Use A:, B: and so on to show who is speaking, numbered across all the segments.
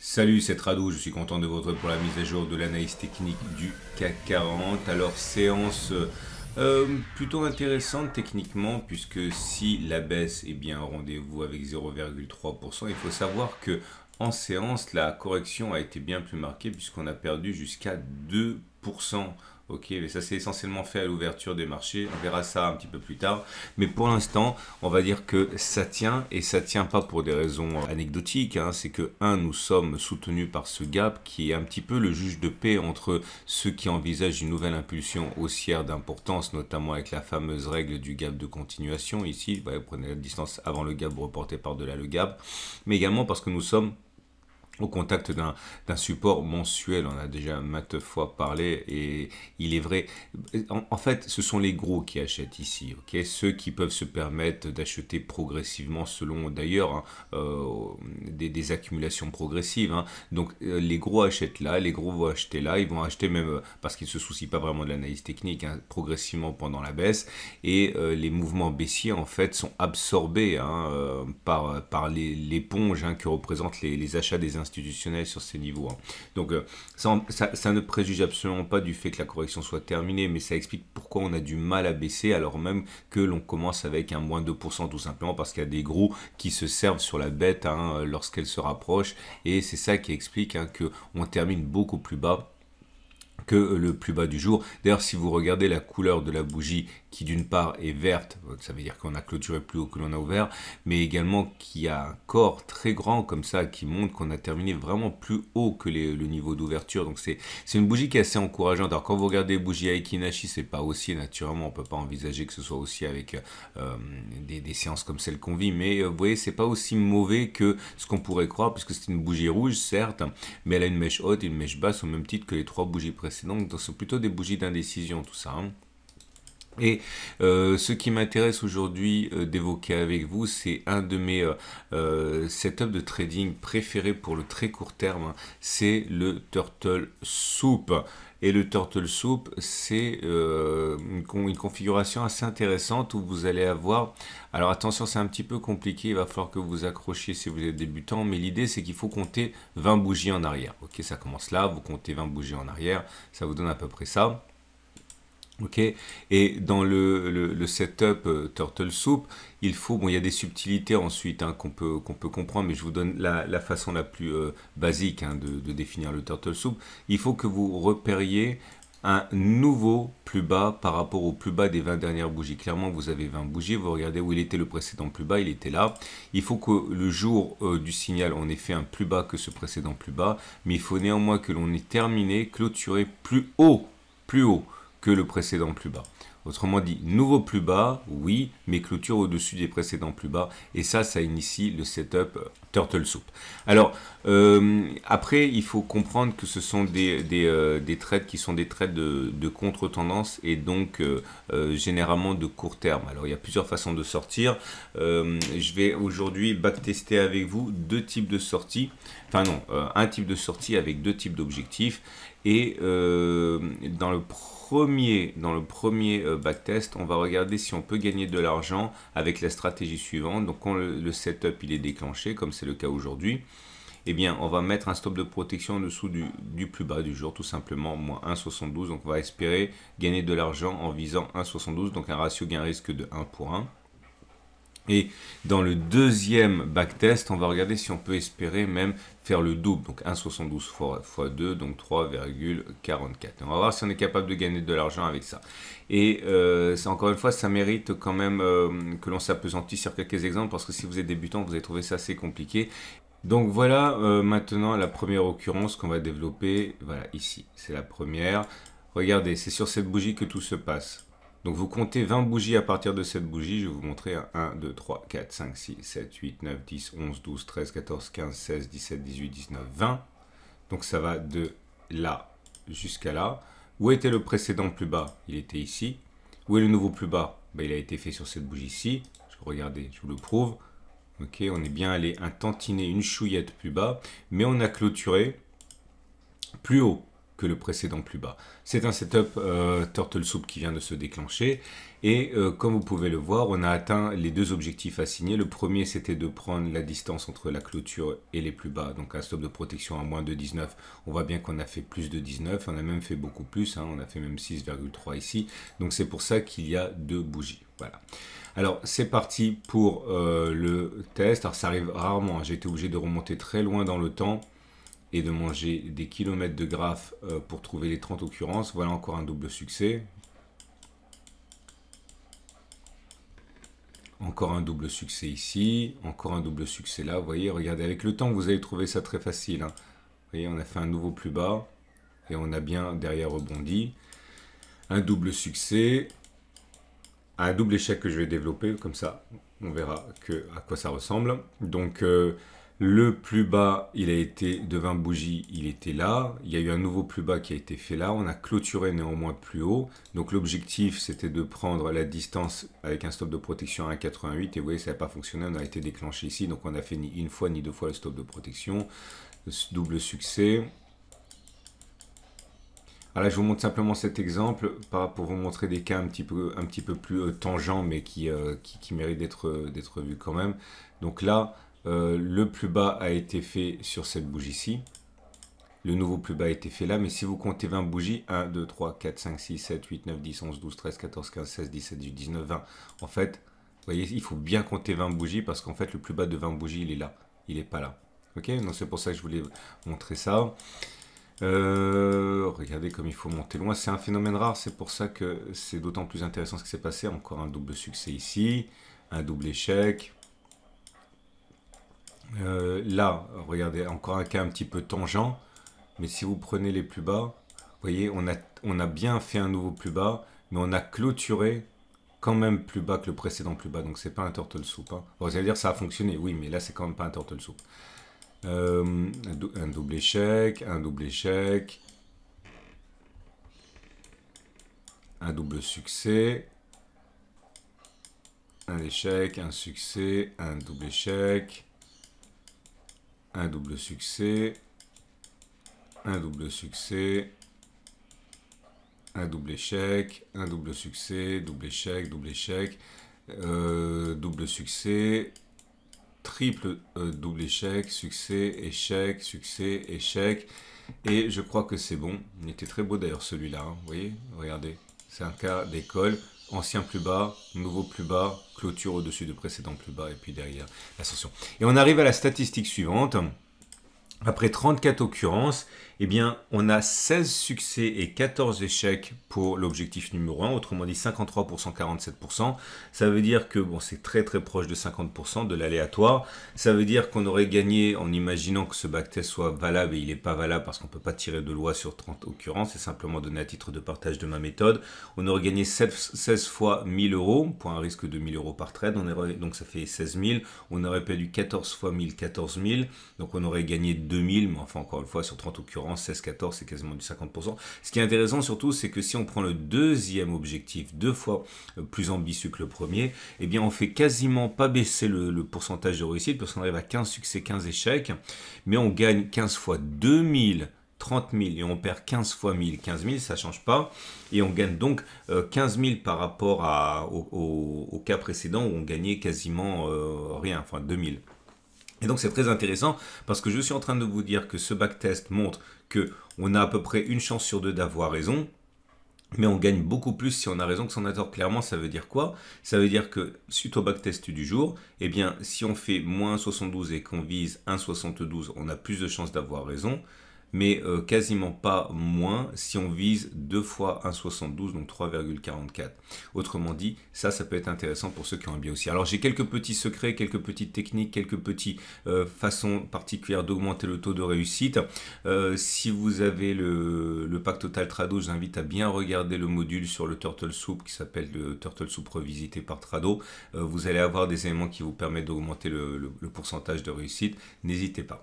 A: Salut, c'est Radou, je suis content de vous retrouver pour la mise à jour de l'analyse technique du CAC 40. Alors, séance plutôt intéressante techniquement, puisque si la baisse est bien au rendez-vous avec 0,3%, il faut savoir que en séance, la correction a été bien plus marquée, puisqu'on a perdu jusqu'à 2%. Ok, mais ça c'est essentiellement fait à l'ouverture des marchés. On verra ça un petit peu plus tard. Mais pour l'instant, on va dire que ça tient et ça tient pas pour des raisons anecdotiques. Hein. C'est que, nous sommes soutenus par ce gap qui est un petit peu le juge de paix entre ceux qui envisagent une nouvelle impulsion haussière d'importance, notamment avec la fameuse règle du gap de continuation. Ici, vous prenez la distance avant le gap, vous reportez par-delà le gap. Mais également parce que nous sommes au contact d'un support mensuel. On a déjà maintes fois parlé et il est vrai. En fait, ce sont les gros qui achètent ici, ok, ceux qui peuvent se permettre d'acheter progressivement selon d'ailleurs des accumulations progressives. Hein. Donc les gros achètent là, les gros vont acheter là, ils vont acheter même parce qu'ils se soucient pas vraiment de l'analyse technique, hein, progressivement pendant la baisse et les mouvements baissiers en fait sont absorbés par l'éponge que représentent les achats des institutionnels sur ces niveaux. Hein. Donc ça ne préjuge absolument pas du fait que la correction soit terminée, mais ça explique pourquoi on a du mal à baisser alors même que l'on commence avec un moins 2% tout simplement parce qu'il y a des gros qui se servent sur la bête lorsqu'elle se rapproche et c'est ça qui explique qu'on termine beaucoup plus bas que le plus bas du jour. D'ailleurs, si vous regardez la couleur de la bougie qui d'une part est verte, ça veut dire qu'on a clôturé plus haut que l'on a ouvert, mais également qui a un corps très grand comme ça, qui montre qu'on a terminé vraiment plus haut que le niveau d'ouverture. Donc c'est une bougie qui est assez encourageante. Alors quand vous regardez les bougies Aiki-Nashi, c'est pas haussier naturellement, on peut pas envisager que ce soit haussier avec des séances comme celle qu'on vit, mais vous voyez, c'est pas aussi mauvais que ce qu'on pourrait croire, puisque c'est une bougie rouge certes, mais elle a une mèche haute et une mèche basse au même titre que les trois bougies précédentes, donc c'est plutôt des bougies d'indécision tout ça. Hein. Et ce qui m'intéresse aujourd'hui d'évoquer avec vous, c'est un de mes setups de trading préférés pour le très court terme, hein, c'est le Turtle Soup. Et le Turtle Soup, c'est une configuration assez intéressante où vous allez avoir... Alors attention, c'est un petit peu compliqué, il va falloir que vous vous accrochiez si vous êtes débutant, mais l'idée c'est qu'il faut compter 20 bougies en arrière. Ok, ça commence là, vous comptez 20 bougies en arrière, ça vous donne à peu près ça. Ok, et dans le setup Turtle Soup, il faut, bon, il y a des subtilités ensuite qu'on peut comprendre, mais je vous donne la façon la plus basique de définir le Turtle Soup. Il faut que vous repériez un nouveau plus bas par rapport au plus bas des 20 dernières bougies. Clairement, vous avez 20 bougies, vous regardez où il était le précédent plus bas, il était là. Il faut que le jour du signal, on ait fait un plus bas que ce précédent plus bas, mais il faut néanmoins que l'on ait terminé, clôturé plus haut que le précédent plus bas. Autrement dit, nouveau plus bas, oui, mais clôture au-dessus des précédents plus bas. Et ça initie le setup Turtle Soup. Alors, après, il faut comprendre que ce sont des trades qui sont des trades de contre-tendance et donc généralement de court terme. Alors, il y a plusieurs façons de sortir. Je vais aujourd'hui backtester avec vous deux types de sorties. Enfin non, un type de sortie avec deux types d'objectifs. Et dans le premier backtest, on va regarder si on peut gagner de l'argent avec la stratégie suivante. Donc quand le setup il est déclenché, comme c'est le cas aujourd'hui, eh bien on va mettre un stop de protection en dessous du plus bas du jour, tout simplement, moins 1,72. Donc on va espérer gagner de l'argent en visant 1,72, donc un ratio gain-risque de 1 pour 1. Et dans le deuxième backtest, on va regarder si on peut espérer même faire le double, donc 1,72 fois 2, donc 3,44. On va voir si on est capable de gagner de l'argent avec ça. Et encore une fois, ça mérite quand même que l'on s'appesantisse sur quelques exemples, parce que si vous êtes débutant, vous allez trouver ça assez compliqué. Donc voilà maintenant la première occurrence qu'on va développer. Voilà, ici, c'est la première. Regardez, c'est sur cette bougie que tout se passe. Donc vous comptez 20 bougies à partir de cette bougie. Je vais vous montrer 1, 2, 3, 4, 5, 6, 7, 8, 9, 10, 11, 12, 13, 14, 15, 16, 17, 18, 19, 20. Donc ça va de là jusqu'à là. Où était le précédent plus bas? Il était ici. Où est le nouveau plus bas? Il a été fait sur cette bougie-ci. Regardez, je vous le prouve. Ok, on est bien allé un tantinet, une chouillette plus bas. Mais on a clôturé plus haut. que le précédent plus bas. C'est un setup Turtle Soup qui vient de se déclencher et comme vous pouvez le voir, on a atteint les deux objectifs assignés. Le premier, c'était de prendre la distance entre la clôture et les plus bas, donc un stop de protection à moins de 19. On voit bien qu'on a fait plus de 19, on a même fait beaucoup plus, hein, on a fait même 6,3 ici. Donc c'est pour ça qu'il y a deux bougies. Voilà. Alors c'est parti pour le test. Alors ça arrive rarement, hein. J'ai été obligé de remonter très loin dans le temps et de manger des kilomètres de graphes pour trouver les 30 occurrences. Voilà encore un double succès. Encore un double succès ici. Encore un double succès là. Vous voyez, regardez, avec le temps, vous allez trouver ça très facile, hein. Vous voyez, on a fait un nouveau plus bas et on a bien derrière rebondi. Un double succès. Un double échec que je vais développer, comme ça, on verra à quoi ça ressemble. Donc, le plus bas, il a été de 20 bougies, il était là. Il y a eu un nouveau plus bas qui a été fait là. On a clôturé néanmoins plus haut. Donc l'objectif, c'était de prendre la distance avec un stop de protection à 1,88. Et vous voyez, ça n'a pas fonctionné. On a été déclenché ici. Donc on a fait ni une fois ni deux fois le stop de protection. Double succès. Alors là, je vous montre simplement cet exemple pour vous montrer des cas un petit peu plus tangents, mais qui méritent d'être vus quand même. Donc là, le plus bas a été fait sur cette bougie-ci. Le nouveau plus bas a été fait là, mais si vous comptez 20 bougies, 1, 2, 3, 4, 5, 6, 7, 8, 9, 10, 11, 12, 13, 14, 15, 16, 17, 18, 19, 20. En fait, vous voyez, il faut bien compter 20 bougies parce qu'en fait, le plus bas de 20 bougies, il est là. Il n'est pas là. Ok, donc c'est pour ça que je voulais montrer ça. Regardez comme il faut monter loin. C'est un phénomène rare, c'est pour ça que c'est d'autant plus intéressant ce qui s'est passé. Encore un double succès ici, un double échec. Là, regardez, encore un cas un petit peu tangent, mais si vous prenez les plus bas, vous voyez, on a bien fait un nouveau plus bas, mais on a clôturé quand même plus bas que le précédent plus bas, donc c'est pas un Turtle Soup, hein. Bon, vous allez dire ça a fonctionné, oui, mais là c'est quand même pas un Turtle Soup. Un double échec, un double échec, un double succès, un échec, un succès, un double échec, un double succès, un double succès, un double échec, un double succès, double échec, double succès, triple double échec, succès, échec, et je crois que c'est bon. Il était très beau d'ailleurs celui-là, hein. Vous voyez, regardez, c'est un cas d'école, ancien plus bas, nouveau plus bas, clôture au-dessus de précédent plus bas, et puis derrière l'ascension. Et on arrive à la statistique suivante. Après 34 occurrences, eh bien, on a 16 succès et 14 échecs pour l'objectif numéro 1, autrement dit 53%, 47%. Ça veut dire que bon, c'est très très proche de 50% de l'aléatoire. Ça veut dire qu'on aurait gagné en imaginant que ce backtest soit valable, et il n'est pas valable parce qu'on ne peut pas tirer de loi sur 30 occurrences, c'est simplement donné à titre de partage de ma méthode. On aurait gagné 16 fois 1000 euros pour un risque de 1000 euros par trade, donc ça fait 16 000. On aurait perdu 14 fois 1000, 14 000, donc on aurait gagné 2000, mais enfin encore une fois sur 30 occurrences, 16-14 c'est quasiment du 50%. Ce qui est intéressant surtout, c'est que si on prend le deuxième objectif, deux fois plus ambitieux que le premier, eh bien on fait quasiment pas baisser le pourcentage de réussite, parce qu'on arrive à 15 succès, 15 échecs, mais on gagne 15 fois 2000, 30 000, et on perd 15 fois 1000, 15 000, ça change pas, et on gagne donc 15 000 par rapport au cas précédent où on gagnait quasiment rien, enfin 2000. Et donc c'est très intéressant parce que je suis en train de vous dire que ce backtest montre qu'on a à peu près une chance sur deux d'avoir raison, mais on gagne beaucoup plus si on a raison que si on a tort. Clairement, ça veut dire quoi? Ça veut dire que suite au backtest du jour, eh bien, si on fait moins 72 et qu'on vise 1,72, on a plus de chances d'avoir raison, mais quasiment pas moins si on vise 2 fois 1,72, donc 3,44. Autrement dit, ça peut être intéressant pour ceux qui ont un biais aussi. Alors j'ai quelques petits secrets, quelques petites techniques, quelques petites façons particulières d'augmenter le taux de réussite. Si vous avez le pack Total Trado, je vous invite à bien regarder le module sur le Turtle Soup qui s'appelle le Turtle Soup revisité par Trado. Vous allez avoir des éléments qui vous permettent d'augmenter le pourcentage de réussite. N'hésitez pas.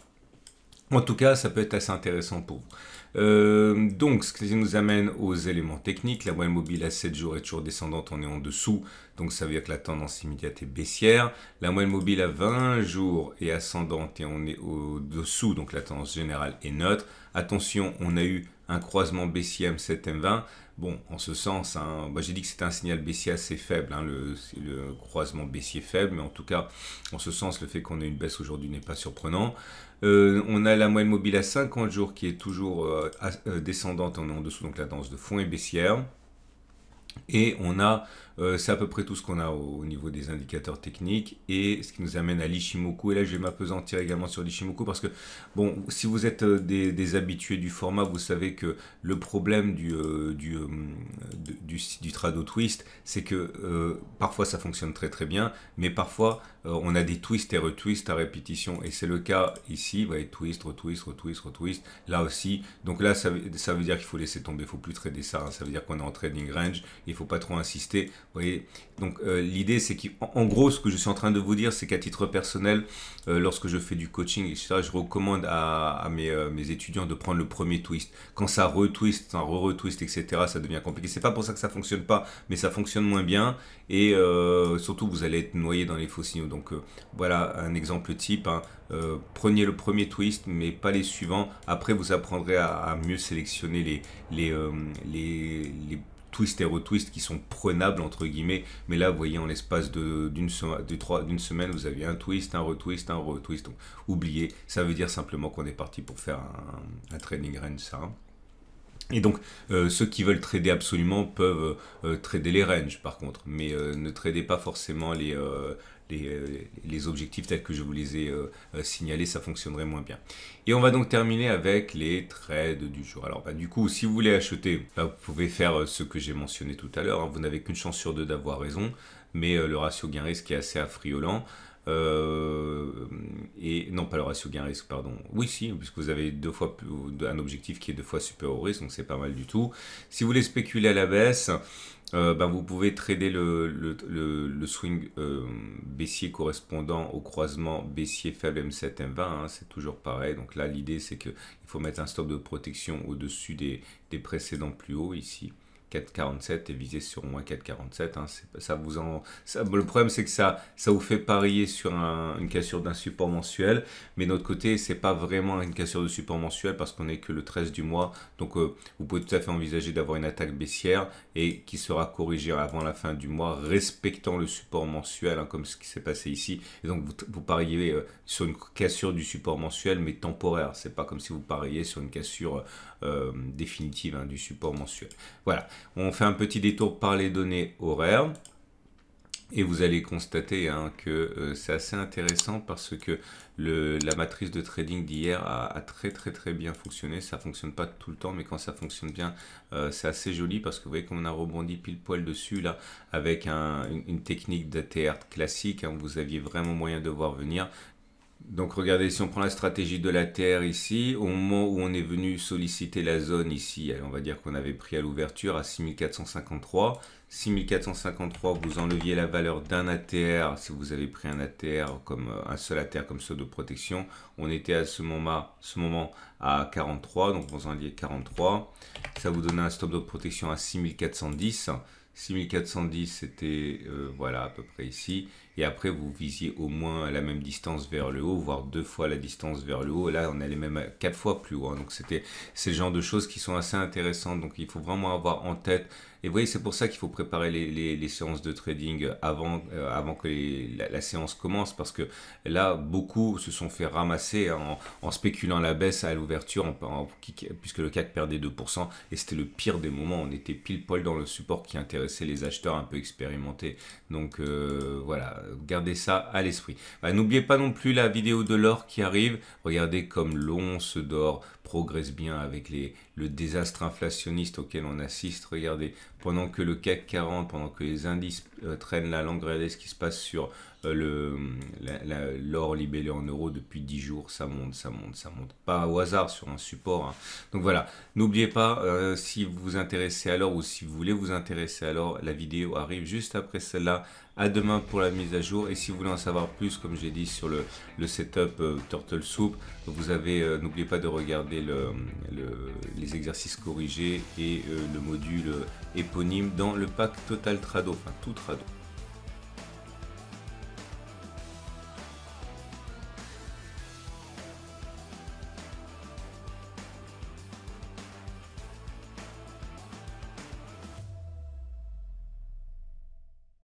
A: En tout cas, ça peut être assez intéressant pour vous. Donc, ce qui nous amène aux éléments techniques. La moyenne mobile à 7 jours est toujours descendante, on est en dessous. Donc, ça veut dire que la tendance immédiate est baissière. La moyenne mobile à 20 jours est ascendante et on est au-dessous. Donc, la tendance générale est neutre. Attention, on a eu un croisement baissier M7-M20. Bon, en ce sens, hein, j'ai dit que c'était un signal baissier assez faible, hein, le croisement baissier faible, mais en tout cas, en ce sens, le fait qu'on ait une baisse aujourd'hui n'est pas surprenant. On a la moyenne mobile à 50 jours qui est toujours descendante, on est en dessous, donc la tendance de fond est baissière. Et on a, c'est à peu près tout ce qu'on a au niveau des indicateurs techniques, et ce qui nous amène à l'Ichimoku. Et là, je vais m'appesantir également sur l'Ichimoku parce que, bon, si vous êtes des habitués du format, vous savez que le problème du Trado Twist, c'est que parfois ça fonctionne très très bien, mais parfois on a des twists et retwists à répétition. Et c'est le cas ici, vous voyez, twist, retwist, retwist, retwist, là aussi. Donc là, ça veut dire qu'il faut laisser tomber, il ne faut plus trader ça, hein. Ça veut dire qu'on est en trading range. Il ne faut pas trop insister. Vous voyez, donc l'idée c'est qu'en gros ce que je suis en train de vous dire, c'est qu'à titre personnel, lorsque je fais du coaching, etc., je recommande à mes étudiants de prendre le premier twist. Quand ça retwist, ça re-retwist, etc., ça devient compliqué. C'est pas pour ça que ça fonctionne pas, mais ça fonctionne moins bien, et surtout vous allez être noyé dans les faux signaux. Donc voilà un exemple type, hein. Prenez le premier twist, mais pas les suivants. Après vous apprendrez à mieux sélectionner les twist et retwist qui sont prenables entre guillemets, mais là vous voyez en l'espace d'une semaine vous aviez un twist, un retwist, donc oubliez, ça veut dire simplement qu'on est parti pour faire un trading range, ça, hein. Et donc ceux qui veulent trader absolument peuvent trader les ranges par contre, mais ne tradez pas forcément les objectifs tels que je vous les ai signalés, ça fonctionnerait moins bien. Et on va donc terminer avec les trades du jour. Alors du coup, si vous voulez acheter, vous pouvez faire ce que j'ai mentionné tout à l'heure, hein. Vous n'avez qu'une chance sur deux d'avoir raison, mais le ratio gain-risque est assez affriolant. Et non, pas le ratio gain-risque, pardon. Oui, si, puisque vous avez un objectif qui est 2 fois supérieur au risque, donc c'est pas mal du tout. Si vous voulez spéculer à la baisse, vous pouvez trader le swing baissier correspondant au croisement baissier faible M7-M20, hein, c'est toujours pareil. Donc là, l'idée c'est qu'il faut mettre un stop de protection au-dessus des précédents plus hauts ici. 4,47 et viser sur moins 4,47, hein, le problème c'est que ça vous fait parier sur une cassure d'un support mensuel, mais de notre côté c'est pas vraiment une cassure de support mensuel parce qu'on est que le 13 du mois, donc vous pouvez tout à fait envisager d'avoir une attaque baissière et qui sera corrigée avant la fin du mois, respectant le support mensuel, hein, comme ce qui s'est passé ici. Et donc vous pariez sur une cassure du support mensuel mais temporaire, c'est pas comme si vous pariez sur une cassure définitive, hein, du support mensuel. Voilà, on fait un petit détour par les données horaires et vous allez constater, hein, que c'est assez intéressant parce que la matrice de trading d'hier a très bien fonctionné. Ça fonctionne pas tout le temps, mais quand ça fonctionne bien, c'est assez joli parce que vous voyez qu'on a rebondi pile poil dessus là avec une technique d'ATR classique, hein, vous aviez vraiment moyen de voir venir. Donc regardez, si on prend la stratégie de la Terre ici, au moment où on est venu solliciter la zone ici, on va dire qu'on avait pris à l'ouverture à 6453. 6453, vous enleviez la valeur d'un ATR, si vous avez pris un ATR comme un seul ATR comme ceux de protection, on était à ce moment à 43, donc vous enleviez 43, ça vous donnait un stop de protection à 6410. 6410 c'était voilà à peu près ici, et après vous visiez au moins la même distance vers le haut, voire 2 fois la distance vers le haut. Là on allait même 4 fois plus haut, hein. Donc c'est le genre de choses qui sont assez intéressantes, donc il faut vraiment avoir en tête. Et vous voyez, c'est pour ça qu'il faut préparer les séances de trading avant que la séance commence, parce que là, beaucoup se sont fait ramasser en spéculant la baisse à l'ouverture, puisque le CAC perdait 2%, et c'était le pire des moments. On était pile poil dans le support qui intéressait les acheteurs un peu expérimentés. Donc voilà, gardez ça à l'esprit. N'oubliez pas non plus la vidéo de l'or qui arrive. Regardez comme l'once d'or progresse bien avec le désastre inflationniste auquel on assiste. Regardez, pendant que le CAC 40, pendant que les indices traînent la langue, regardez ce qui se passe sur l'or libellé en euros depuis 10 jours, ça monte. Pas au hasard sur un support, hein. Donc voilà, n'oubliez pas, si vous vous intéressez à l'or ou si vous voulez vous intéresser à l'or, la vidéo arrive juste après celle-là. À demain pour la mise à jour, et si vous voulez en savoir plus, comme j'ai dit sur le setup Turtle Soup, vous avez, n'oubliez pas de regarder les exercices corrigés et le module éponyme dans le pack Total Trado, enfin tout Trado.